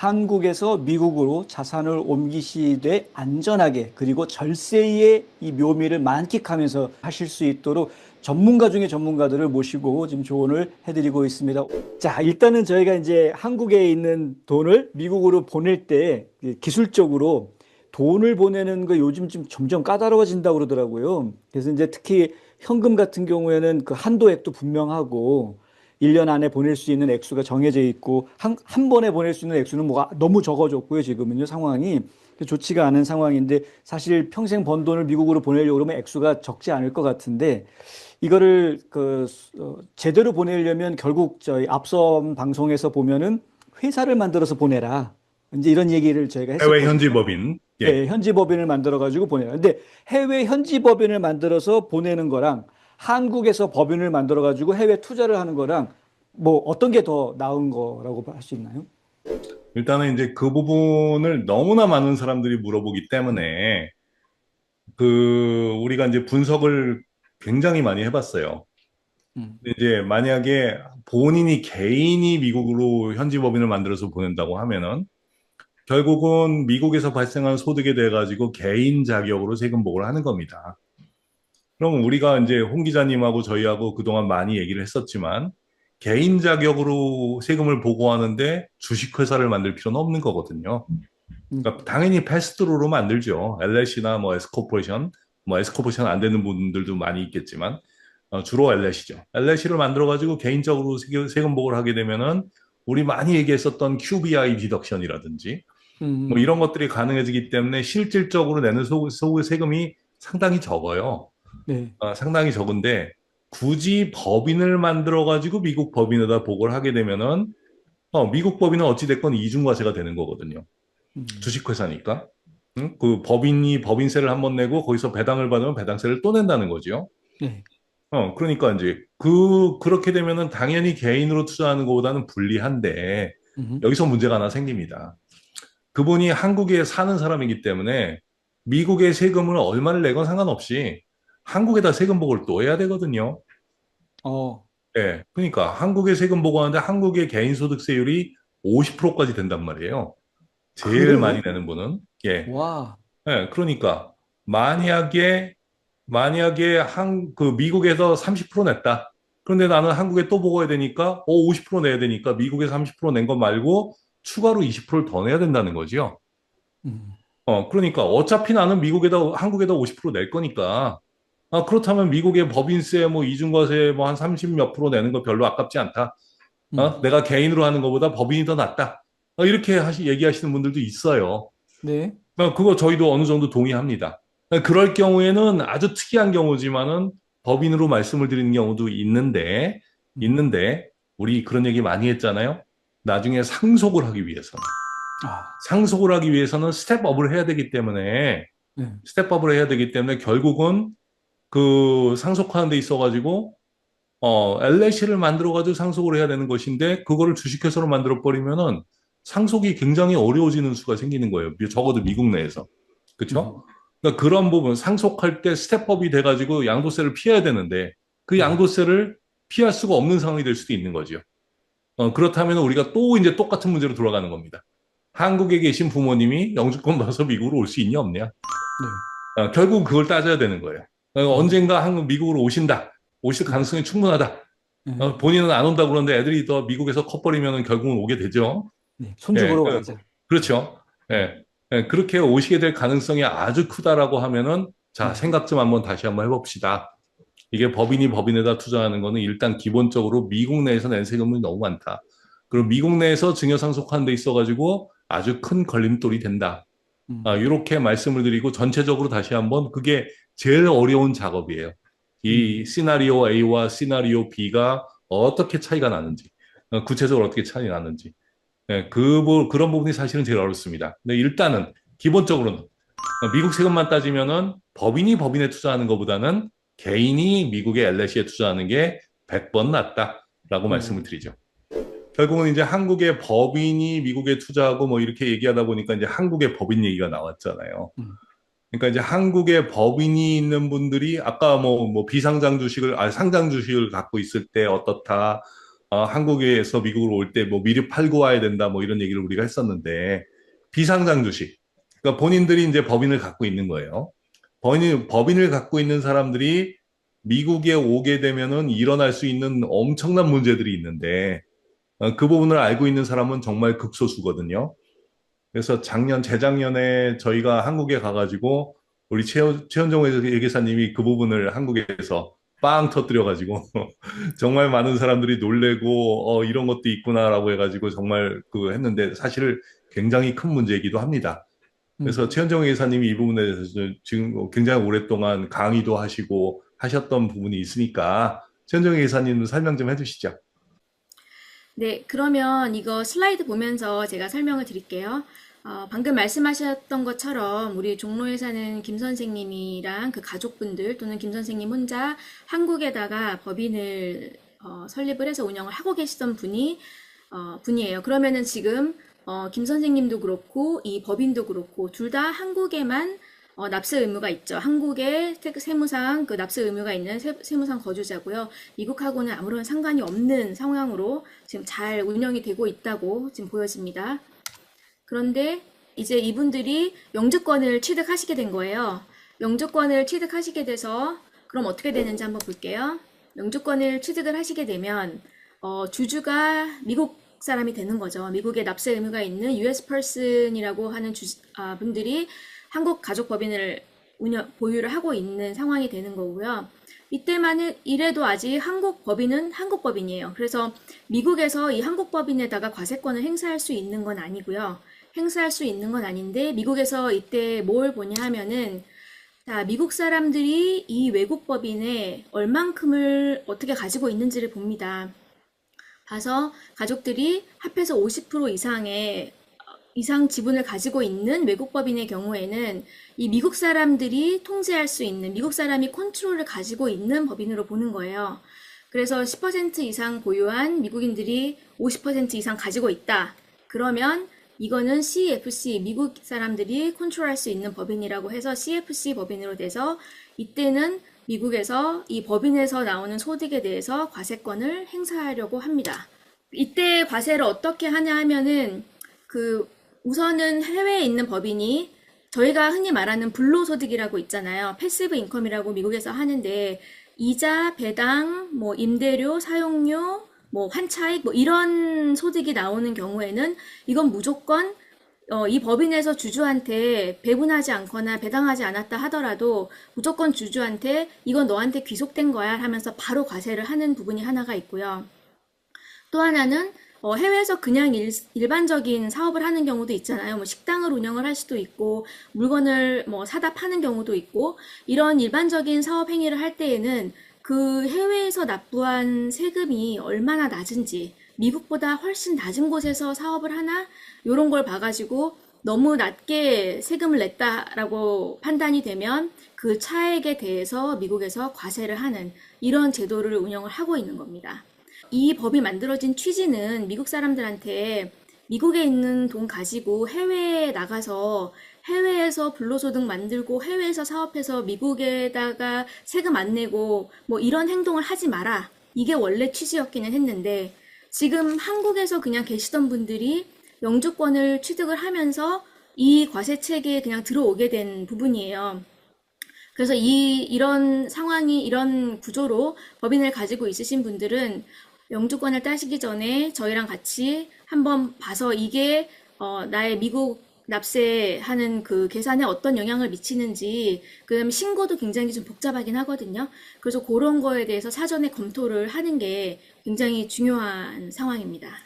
한국에서 미국으로 자산을 옮기시되 안전하게 그리고 절세의 이 묘미를 만끽하면서 하실 수 있도록 전문가 중에 전문가들을 모시고 지금 조언을 해드리고 있습니다. 자, 일단은 저희가 이제 한국에 있는 돈을 미국으로 보낼 때 기술적으로 돈을 보내는 거 요즘 좀 점점 까다로워진다고 그러더라고요. 그래서 이제 특히 현금 같은 경우에는 그 한도액도 분명하고 1년 안에 보낼 수 있는 액수가 정해져 있고 한 번에 보낼 수 있는 액수는 뭐가 너무 적어졌고요. 지금은요 상황이 좋지가 않은 상황인데 사실 평생 번 돈을 미국으로 보내려고 그러면 액수가 적지 않을 것 같은데 이거를 제대로 보내려면 결국 저희 앞서 방송에서 보면은 회사를 만들어서 보내라. 이제 이런 얘기를 저희가 해외 했었거든요. 현지 법인. 예. 예, 현지 법인을 만들어 가지고 보내라. 근데 해외 현지 법인을 만들어서 보내는 거랑 한국에서 법인을 만들어 가지고 해외 투자를 하는 거랑 뭐 어떤 게 더 나은 거라고 할 수 있나요? 일단은 이제 그 부분을 너무나 많은 사람들이 물어보기 때문에 우리가 이제 분석을 굉장히 많이 해봤어요. 음, 근데 이제 만약에 본인이 개인이 미국으로 현지 법인을 만들어서 보낸다고 하면은 결국은 미국에서 발생한 소득에 대해 가지고 개인 자격으로 세금 보고를 하는 겁니다. 그럼 우리가 이제 홍 기자님하고 저희하고 그동안 많이 얘기를 했었지만 개인 자격으로 세금을 보고하는데 주식회사를 만들 필요는 없는 거거든요. 음, 그러니까 당연히 패스트루로 만들죠. LLC나 뭐 S코퍼레이션, 뭐 S코퍼레이션 안 되는 분들도 많이 있겠지만 주로 LLC죠. LLC를 만들어 가지고 개인적으로 세금 보고를 하게 되면은 우리 많이 얘기했었던 QBI 디덕션이라든지 뭐 음, 이런 것들이 가능해지기 때문에 실질적으로 내는 세금이 상당히 적어요. 네, 상당히 적은데 굳이 법인을 만들어 가지고 미국 법인에다 보고를 하게 되면은 미국 법인은 어찌됐건 이중과세가 되는 거거든요. 음, 주식회사니까. 응? 그 법인이 법인세를 한번 내고 거기서 배당을 받으면 배당세를 또 낸다는 거죠. 네, 그러니까 이제 그렇게 되면은 당연히 개인으로 투자하는 것보다는 불리한데 음, 여기서 문제가 하나 생깁니다. 그분이 한국에 사는 사람이기 때문에 미국의 세금을 얼마를 내건 상관없이 한국에다 세금 보고를 또 해야 되거든요. 어, 예. 그러니까 한국의 세금 보고하는데 한국의 개인소득세율이 50%까지 된단 말이에요. 제일 많이 그래요? 내는 분은. 예. 와, 예. 그러니까 만약에 미국에서 30% 냈다. 그런데 나는 한국에 또 보고해야 되니까 50% 내야 되니까 미국에서 30%낸 거 말고 추가로 20%를 더 내야 된다는 거지요. 음, 그러니까 어차피 나는 한국에다 50%낼 거니까. 그렇다면 미국의 법인세, 뭐 이중과세 뭐 한 30 몇 프로 내는 거 별로 아깝지 않다. 음, 내가 개인으로 하는 것보다 법인이 더 낫다. 이렇게 얘기하시는 분들도 있어요. 네, 그거 저희도 어느 정도 동의합니다. 그럴 경우에는 아주 특이한 경우지만은 법인으로 말씀을 드리는 경우도 음, 있는데, 우리 그런 얘기 많이 했잖아요. 나중에 상속을 하기 위해서는. 아, 상속을 하기 위해서는 스텝업을 해야 되기 때문에, 네, 결국은 그 상속하는 데 있어가지고 LLC를 만들어가지고 상속을 해야 되는 것인데, 그거를 주식회사로 만들어버리면은 상속이 굉장히 어려워지는 수가 생기는 거예요. 적어도 미국 내에서. 음, 그렇죠? 그러니까 그런 부분, 상속할 때 스텝업이 돼가지고 양도세를 피해야 되는데, 그 네, 양도세를 피할 수가 없는 상황이 될 수도 있는 거죠. 그렇다면 우리가 또 이제 똑같은 문제로 돌아가는 겁니다. 한국에 계신 부모님이 영주권 받아서 미국으로 올 수 있냐, 없냐? 네, 결국 그걸 따져야 되는 거예요. 언젠가 미국으로 오신다. 오실 네, 가능성이 충분하다. 네, 본인은 안 온다 그러는데 애들이 더 미국에서 커버리면 결국은 오게 되죠. 네, 손주 예, 보러 가자. 그렇죠. 네, 예, 그렇게 오시게 될 가능성이 아주 크다라고 하면은 자, 네, 생각 좀 한번 다시 한번 해봅시다. 이게 법인이 법인에다 투자하는 거는 일단 기본적으로 미국 내에서 낸 세금이 너무 많다. 그리고 음, 미국 내에서 증여상속하는 데 있어가지고 아주 큰 걸림돌이 된다. 음, 이렇게 말씀을 드리고 전체적으로 다시 한번 그게 제일 어려운 작업이에요. 이 음, 시나리오 A와 시나리오 B가 어떻게 차이가 나는지, 구체적으로 어떻게 차이 나는지. 그런 부분이 사실은 제일 어렵습니다. 근데 일단은 기본적으로는 미국 세금만 따지면은 법인이 법인에 투자하는 것보다는 개인이 미국의 LLC에 투자하는 게 100번 낫다라고 말씀을 음, 드리죠. 결국은 이제 한국의 법인이 미국에 투자하고 뭐 이렇게 얘기하다 보니까 이제 한국의 법인 얘기가 나왔잖아요. 음, 그러니까 이제 한국에 법인이 있는 분들이 아까 뭐 비상장 주식을, 상장 주식을 갖고 있을 때 어떻다. 한국에서 미국으로 올 때 뭐 미리 팔고 와야 된다 뭐 이런 얘기를 우리가 했었는데 비상장 주식. 그러니까 본인들이 이제 법인을 갖고 있는 거예요. 법인을 갖고 있는 사람들이 미국에 오게 되면은 일어날 수 있는 엄청난 문제들이 있는데 그 부분을 알고 있는 사람은 정말 극소수거든요. 그래서 재작년에 저희가 한국에 가가지고 우리 최현정 회계사님이 그 부분을 한국에서 빵 터뜨려가지고 정말 많은 사람들이 놀래고 이런 것도 있구나라고 해가지고 정말 그 했는데 사실 굉장히 큰 문제이기도 합니다. 그래서 음. 최현정 회계사님이 이 부분에 대해서 지금 굉장히 오랫동안 강의도 하시고 하셨던 부분이 있으니까 최현정 회계사님 설명 좀 해주시죠. 네, 그러면 이거 슬라이드 보면서 제가 설명을 드릴게요. 방금 말씀하셨던 것처럼 우리 종로에 사는 김 선생님이랑 그 가족분들 또는 김 선생님 혼자 한국에다가 법인을 설립을 해서 운영을 하고 계시던 분이에요. 그러면은 지금 김 선생님도 그렇고 이 법인도 그렇고 둘 다 한국에만 납세 의무가 있죠. 한국에 세무상 그 납세 의무가 있는 세무상 거주자고요. 미국하고는 아무런 상관이 없는 상황으로 지금 잘 운영이 되고 있다고 지금 보여집니다. 그런데 이제 이분들이 영주권을 취득하시게 된 거예요. 영주권을 취득하시게 돼서 그럼 어떻게 되는지 한번 볼게요. 영주권을 취득을 하시게 되면 주주가 미국 사람이 되는 거죠. 미국에 납세 의무가 있는 US person이라고 하는 분들이 한국 가족법인을 보유를 하고 있는 상황이 되는 거고요. 이때만은 이래도 아직 한국 법인은 한국 법인이에요. 그래서 미국에서 이 한국 법인에다가 과세권을 행사할 수 있는 건 아니고요. 행사할 수 있는 건 아닌데 미국에서 이때 뭘 보냐 하면은 자, 미국 사람들이 이 외국 법인에 얼만큼을 어떻게 가지고 있는지를 봅니다. 봐서 가족들이 합해서 50% 이상 지분을 가지고 있는 외국 법인의 경우에는 이 미국 사람들이 통제할 수 있는, 미국 사람이 컨트롤을 가지고 있는 법인으로 보는 거예요. 그래서 10% 이상 보유한 미국인들이 50% 이상 가지고 있다. 그러면 이거는 CFC, 미국 사람들이 컨트롤할 수 있는 법인이라고 해서 CFC 법인으로 돼서 이때는 미국에서 이 법인에서 나오는 소득에 대해서 과세권을 행사하려고 합니다. 이때 과세를 어떻게 하냐 하면은 우선은 해외에 있는 법인이 저희가 흔히 말하는 불로소득이라고 있잖아요. 패시브 인컴이라고 미국에서 하는데 이자, 배당, 뭐 임대료, 사용료, 뭐 환차익 뭐 이런 소득이 나오는 경우에는 이건 무조건 이 법인에서 주주한테 배분하지 않거나 배당하지 않았다 하더라도 무조건 주주한테 이건 너한테 귀속된 거야 하면서 바로 과세를 하는 부분이 하나가 있고요. 또 하나는 해외에서 그냥 일반적인 사업을 하는 경우도 있잖아요. 뭐 식당을 운영을 할 수도 있고 물건을 뭐 사다 파는 경우도 있고 이런 일반적인 사업 행위를 할 때에는 그 해외에서 납부한 세금이 얼마나 낮은지 미국보다 훨씬 낮은 곳에서 사업을 하나 이런 걸 봐가지고 너무 낮게 세금을 냈다라고 판단이 되면 그 차액에 대해서 미국에서 과세를 하는 이런 제도를 운영을 하고 있는 겁니다. 이 법이 만들어진 취지는 미국 사람들한테 미국에 있는 돈 가지고 해외에 나가서 해외에서 불로소득 만들고 해외에서 사업해서 미국에다가 세금 안 내고 뭐 이런 행동을 하지 마라. 이게 원래 취지였기는 했는데 지금 한국에서 그냥 계시던 분들이 영주권을 취득을 하면서 이 과세 체계에 그냥 들어오게 된 부분이에요. 그래서 이런 상황이 이런 구조로 법인을 가지고 있으신 분들은 영주권을 따시기 전에 저희랑 같이 한번 봐서 이게 나의 미국 납세하는 그 계산에 어떤 영향을 미치는지 그다음에 신고도 굉장히 좀 복잡하긴 하거든요. 그래서 그런 거에 대해서 사전에 검토를 하는 게 굉장히 중요한 상황입니다.